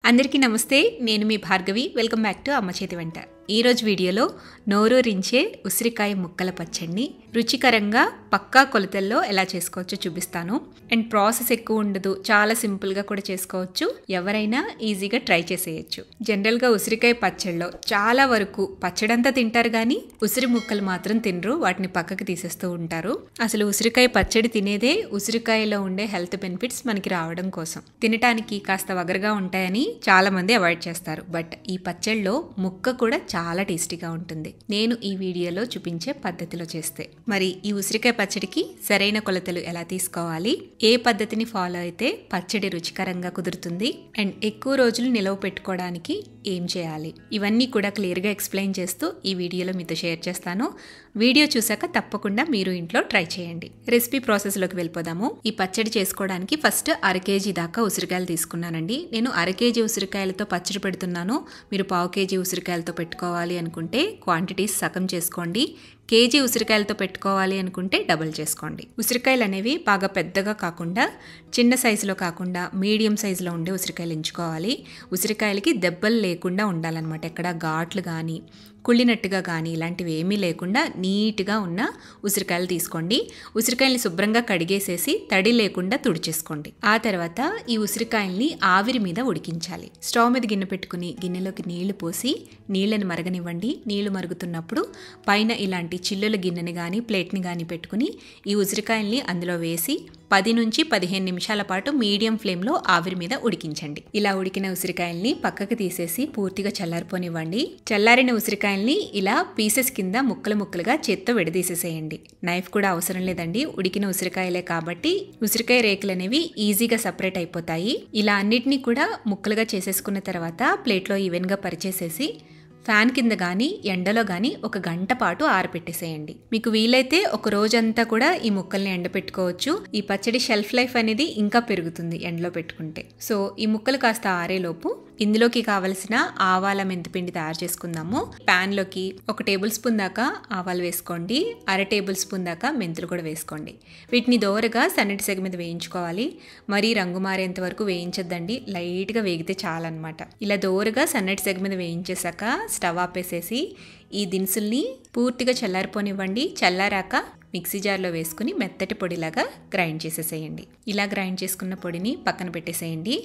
అందరికీ నమస్తే, నేను మీ భార్గవి. వెల్కమ్ బ్యాక్ టు అమ్మ చేతి వంట. ఈరోజు వీడియోలో నోరూరించే ఉసిరికాయ ముక్కల పచ్చడిని రుచికరంగా పక్కా కొలతల్లో ఎలా చేసుకోవచ్చో చూపిస్తాను. అండ్ ప్రాసెస్ ఎక్కువ ఉండదు, చాలా సింపుల్గా కూడా చేసుకోవచ్చు. ఎవరైనా ఈజీగా ట్రై చేసేయచ్చు. జనరల్గా ఉసిరికాయ పచ్చడిలో చాలా వరకు పచ్చడంతా తింటారు కానీ ఉసిరి ముక్కలు మాత్రం తినరు, వాటిని పక్కకి తీసేస్తూ ఉంటారు. అసలు ఉసిరికాయ పచ్చడి తినేదే ఉసిరికాయలో ఉండే హెల్త్ బెనిఫిట్స్ మనకి రావడం కోసం. తినటానికి కాస్త వగరగా ఉంటాయని చాలా మంది అవాయిడ్ చేస్తారు. బట్ ఈ పచ్చడిలో ముక్క కూడా చాలా టేస్టీగా ఉంటుంది, నేను ఈ వీడియోలో చూపించే పద్ధతిలో చేస్తే. మరి ఈ ఉసిరికాయ పచ్చడికి సరైన కొలతలు ఎలా తీసుకోవాలి, ఏ పద్ధతిని ఫాలో అయితే పచ్చడి రుచికరంగా కుదురుతుంది, అండ్ ఎక్కువ రోజులు నిలవ పెట్టుకోవడానికి ఏం చేయాలి, ఇవన్నీ కూడా క్లియర్గా ఎక్స్ప్లెయిన్ చేస్తూ ఈ వీడియోలో మీతో షేర్ చేస్తాను. వీడియో చూసాక తప్పకుండా మీరు ఇంట్లో ట్రై చేయండి. రెసిపీ ప్రాసెస్లోకి వెళ్ళిపోదాము. ఈ పచ్చడి చేసుకోవడానికి ఫస్ట్ 1/2 కేజీ దాకా ఉసిరికాయలు తీసుకున్నానండి. నేను 1/2 కేజీ ఉసిరికాయలతో పచ్చడి పెడుతున్నాను. మీరు 1/2 కేజీ ఉసిరికాయలతో పెట్టుకోవాలి అనుకుంటే క్వాంటిటీస్ సగం చేసుకోండి. కేజీ ఉసిరికాయలతో పెట్టుకోవాలి అనుకుంటే డబుల్ చేసుకోండి. ఉసిరికాయలు అనేవి బాగా పెద్దగా కాకుండా, చిన్న సైజులో కాకుండా మీడియం సైజులో ఉండే ఉసిరికాయలు ఎంచుకోవాలి. ఉసిరికాయలకి దెబ్బలు లేకుండా ఉండాలన్నమాట. ఎక్కడ ఘాట్లు కానీ కుళ్ళినట్టుగా కానీ ఇలాంటివి ఏమీ లేకుండా నీట్గా ఉన్న ఉసిరికాయలు తీసుకోండి. ఉసిరికాయల్ని శుభ్రంగా కడిగేసేసి తడి లేకుండా తుడిచేసుకోండి. ఆ తర్వాత ఈ ఉసిరికాయల్ని ఆవిరి మీద ఉడికించాలి. స్టవ్ మీద గిన్నె పెట్టుకుని గిన్నెలోకి నీళ్లు పోసి నీళ్ళని మరగనివ్వండి. నీళ్లు మరుగుతున్నప్పుడు పైన ఇలాంటి చిల్లుల గిన్నెని కానీ ప్లేట్ని కానీ పెట్టుకుని ఈ ఉసిరికాయల్ని అందులో వేసి 10 నుంచి 15 నిమిషాల పాటు మీడియం ఫ్లేమ్లో ఆవిరి మీద ఉడికించండి. ఇలా ఉడికిన ఉసిరికాయల్ని పక్కకు తీసేసి పూర్తిగా చల్లారిపోనివ్వండి. చల్లారిన ఉసిరికాయల్ని ఇలా పీసెస్ కింద ముక్కలు ముక్కలుగా చేత్తో విడదీసేసేయండి. నైఫ్ కూడా అవసరం లేదండి, ఉడికిన ఉసిరికాయలే కాబట్టి ఉసిరికాయ రేకులు అనేవి ఈజీగా సపరేట్ అయిపోతాయి. ఇలా అన్నిటినీ కూడా ముక్కలుగా చేసేసుకున్న తర్వాత ప్లేట్లో ఈవెన్గా పరిచేసేసి ఫ్యాన్ కింద కానీ ఎండలో కానీ 1 గంట పాటు ఆరపెట్టేసేయండి. మీకు వీలైతే ఒక రోజంతా కూడా ఈ ముక్కల్ని ఎండపెట్టుకోవచ్చు. ఈ పచ్చడి షెల్ఫ్ లైఫ్ అనేది ఇంకా పెరుగుతుంది ఎండలో పెట్టుకుంటే. సో ఈ ముక్కలు కాస్త ఆరేలోపు ఇందులోకి కావలసిన ఆవాల మెంతిపిండి తయారు చేసుకుందాము. ప్యాన్లోకి 1 టేబుల్ స్పూన్ దాకా ఆవాలు వేసుకోండి. 1/2 టేబుల్ స్పూన్ దాకా మెంతులు కూడా వేసుకోండి. వీటిని దోరగా సన్నటి సెగ మీద వేయించుకోవాలి. మరీ రంగు మారేంత వరకు వేయించొద్దండి, లైట్గా వేగితే చాలన్నమాట. ఇలా దోరగా సన్నటి సెగ మీద వేయించేసాక స్టవ్ ఆపేసేసి ఈ దినుసుల్ని పూర్తిగా చల్లారిపోనివ్వండి. చల్లారాక మిక్సీ జార్లో వేసుకుని మెత్తటి పొడిలాగా గ్రైండ్ చేసేసేయండి. ఇలా గ్రైండ్ చేసుకున్న పొడిని పక్కన పెట్టేసేయండి.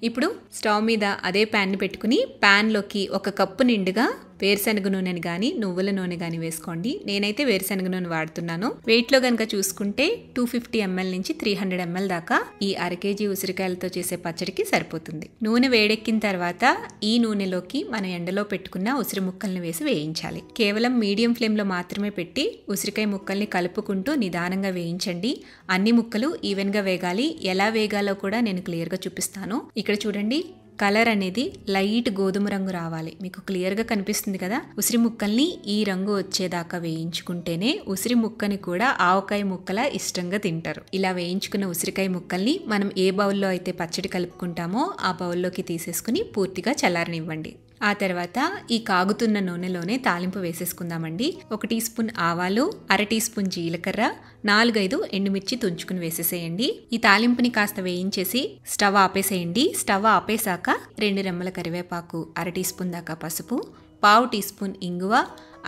ఇప్పుడు స్టవ్ మీద అదే ప్యాన్ని పెట్టుకుని ప్యాన్లోకి 1 కప్పు నిండుగా వేరుశనగ నూనెని కానీ నువ్వుల నూనె కానీ వేసుకోండి. నేనైతే వేరుశనగ నూనె వాడుతున్నాను. వెయిట్లో కనుక చూసుకుంటే 250 ml నుంచి 300 ml దాకా ఈ 1/2 కేజీ ఉసిరికాయలతో చేసే పచ్చడికి సరిపోతుంది. నూనె వేడెక్కిన తర్వాత ఈ నూనెలోకి మనం ఎండలో పెట్టుకున్న ఉసిరి ముక్కల్ని వేసి వేయించాలి. కేవలం మీడియం ఫ్లేమ్లో మాత్రమే పెట్టి ఉసిరికాయ ముక్కల్ని కలుపుకుంటూ నిదానంగా వేయించండి. అన్ని ముక్కలు ఈవెన్గా వేగాలి. ఎలా వేగాలో కూడా నేను క్లియర్గా చూపిస్తాను. ఇక్కడ చూడండి, కలర్ అనేది లైట్ గోధుమ రంగు రావాలి. మీకు క్లియర్గా కనిపిస్తుంది కదా. ఉసిరి ముక్కల్ని ఈ రంగు వచ్చేదాకా వేయించుకుంటేనే ఉసిరి ముక్కని కూడా ఆవకాయ ముక్కలా ఇష్టంగా తింటారు. ఇలా వేయించుకున్న ఉసిరికాయ ముక్కల్ని మనం ఏ బౌల్లో అయితే పచ్చడి కలుపుకుంటామో ఆ బౌల్లోకి తీసేసుకుని పూర్తిగా చల్లారనివ్వండి. ఆ తర్వాత ఈ కాగుతున్న నూనెలోనే తాలింపు వేసేసుకుందామండి. 1 టీ స్పూన్ ఆవాలు, 1/2 టీ స్పూన్ జీలకర్ర, 4-5 ఎండుమిర్చి తుంచుకుని వేసేసేయండి. ఈ తాలింపుని కాస్త వేయించేసి స్టవ్ ఆపేసేయండి. స్టవ్ ఆపేసాక 2 రెమ్మల కరివేపాకు, 1/2 టీ స్పూన్ దాకా పసుపు, 1/2 టీ స్పూన్ ఇంగువ,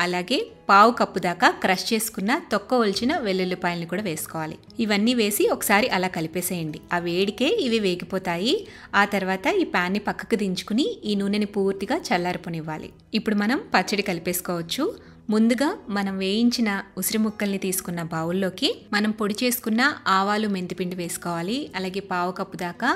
అలాగే 1/2 కప్పు దాకా క్రష్ చేసుకున్న తొక్క ఒలిచిన వెల్లుల్లిపాయలను కూడా వేసుకోవాలి. ఇవన్నీ వేసి ఒకసారి అలా కలిపేసేయండి. ఆ వేడికే ఇవి వేగిపోతాయి. ఆ తర్వాత ఈ ప్యాన్ని పక్కకు దించుకుని ఈ నూనెని పూర్తిగా చల్లారిపోనివ్వాలి. ఇప్పుడు మనం పచ్చడి కలిపేసుకోవచ్చు. ముందుగా మనం వేయించిన ఉసిరి ముక్కల్ని తీసుకున్న బౌల్లోకి మనం పొడి చేసుకున్న ఆవాలు మెంతిపిండి వేసుకోవాలి. అలాగే 1/2 కప్పు దాకా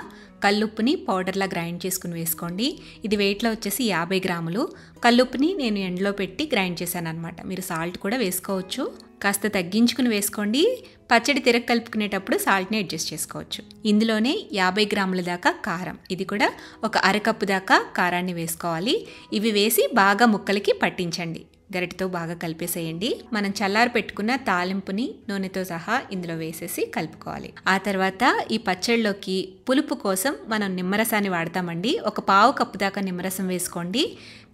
కల్లుప్పుని పౌడర్లా గ్రైండ్ చేసుకుని వేసుకోండి. ఇది వెయిట్లో వచ్చేసి 50 గ్రాములు. కల్లుప్పుని నేను ఎండలో పెట్టి గ్రైండ్ చేశాను అనమాట. మీరు సాల్ట్ కూడా వేసుకోవచ్చు, కాస్త తగ్గించుకుని వేసుకోండి. పచ్చడి తిరగ కలుపుకునేటప్పుడు సాల్ట్ని అడ్జస్ట్ చేసుకోవచ్చు. ఇందులోనే 50 గ్రాముల దాకా కారం, ఇది కూడా 1/2 కప్పు దాకా కారాన్ని వేసుకోవాలి. ఇవి వేసి బాగా ముక్కలకి పట్టించండి. గరిటతో బాగా కలిపేసేయండి. మనం చల్లారి పెట్టుకున్న తాలింపుని నూనెతో సహా ఇందులో వేసేసి కలుపుకోవాలి. ఆ తర్వాత ఈ పచ్చడిలోకి పులుపు కోసం మనం నిమ్మరసాన్ని వాడతామండి. 1/4 కప్పు దాకా నిమ్మరసం వేసుకోండి.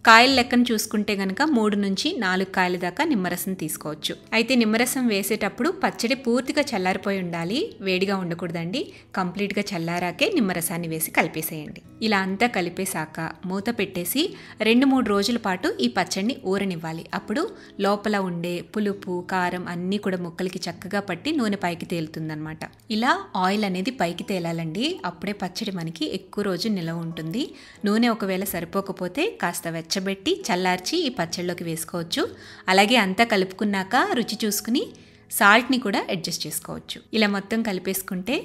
కాయల లెక్కను చూసుకుంటే గనక 3 నుంచి 4 కాయల దాకా నిమ్మరసం తీసుకోవచ్చు. అయితే నిమ్మరసం వేసేటప్పుడు పచ్చడి పూర్తిగా చల్లారిపోయి ఉండాలి, వేడిగా ఉండకూడదండి. కంప్లీట్గా చల్లారాకే నిమ్మరసాన్ని వేసి కలిపేసేయండి. ఇలా అంతా కలిపేశాక మూత పెట్టేసి 2-3 రోజుల పాటు ఈ పచ్చడిని ఊరనివ్వాలి. అప్పుడు లోపల ఉండే పులుపు కారం అన్నీ కూడా ముక్కలకి చక్కగా పట్టి నూనె పైకి తేలుతుందనమాట. ఇలా ఆయిల్ అనేది పైకి తేలాలండి, అప్పుడే పచ్చడి మనకి ఎక్కువ రోజు నిలవ ఉంటుంది. నూనె ఒకవేళ సరిపోకపోతే కాస్త వెచ్చబెట్టి చల్లార్చి ఈ పచ్చడిలోకి వేసుకోవచ్చు. అలాగే అంతా కలుపుకున్నాక రుచి చూసుకుని సాల్ట్ని కూడా అడ్జస్ట్ చేసుకోవచ్చు. ఇలా మొత్తం కలిపేసుకుంటే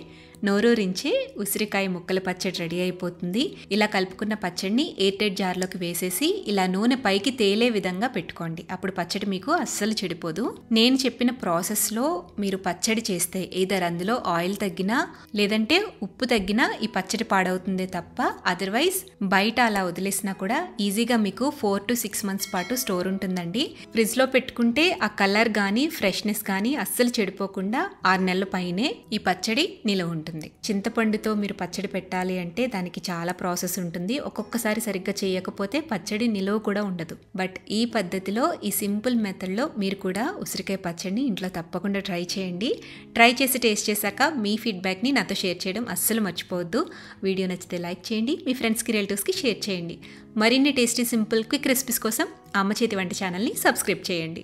నోరూరించే ఉసిరికాయ ముక్కల పచ్చడి రెడీ అయిపోతుంది. ఇలా కలుపుకున్న పచ్చడిని ఎయిర్టైట్ జార్లోకి వేసేసి ఇలా నూనె పైకి తేలే విధంగా పెట్టుకోండి. అప్పుడు పచ్చడి మీకు అస్సలు చెడిపోదు. నేను చెప్పిన ప్రాసెస్లో మీరు పచ్చడి చేస్తే ఏదర్ అందులో ఆయిల్ తగ్గినా లేదంటే ఉప్పు తగ్గినా ఈ పచ్చడి పాడవుతుందే తప్ప అదర్వైజ్ బయట అలా వదిలేసినా కూడా ఈజీగా మీకు 4 to 6 months పాటు స్టోర్ ఉంటుందండి. ఫ్రిడ్జ్లో పెట్టుకుంటే ఆ కలర్ కానీ ఫ్రెష్నెస్ కానీ అస్సలు చెడిపోకుండా 6 నెలల పైనే ఈ పచ్చడి నిలవ ఉంటుంది. చింతపండుతో మీరు పచ్చడి పెట్టాలి అంటే దానికి చాలా ప్రాసెస్ ఉంటుంది. ఒక్కొక్కసారి సరిగ్గా చేయకపోతే పచ్చడి నిలువ కూడా ఉండదు. బట్ ఈ పద్ధతిలో ఈ సింపుల్ మెథడ్లో మీరు కూడా ఉసిరికాయ పచ్చడిని ఇంట్లో తప్పకుండా ట్రై చేయండి. ట్రై చేసి టేస్ట్ చేశాక మీ ఫీడ్బ్యాక్ని నాతో షేర్ చేయడం అస్సలు మర్చిపోవద్దు. వీడియో నచ్చితే లైక్ చేయండి, మీ ఫ్రెండ్స్కి రిలేటివ్స్కి షేర్ చేయండి. మరిన్ని టేస్టీ సింపుల్ క్విక్ రెసిపీస్ కోసం అమ్మ చేతి వంట ఛానల్ని సబ్స్క్రైబ్ చేయండి.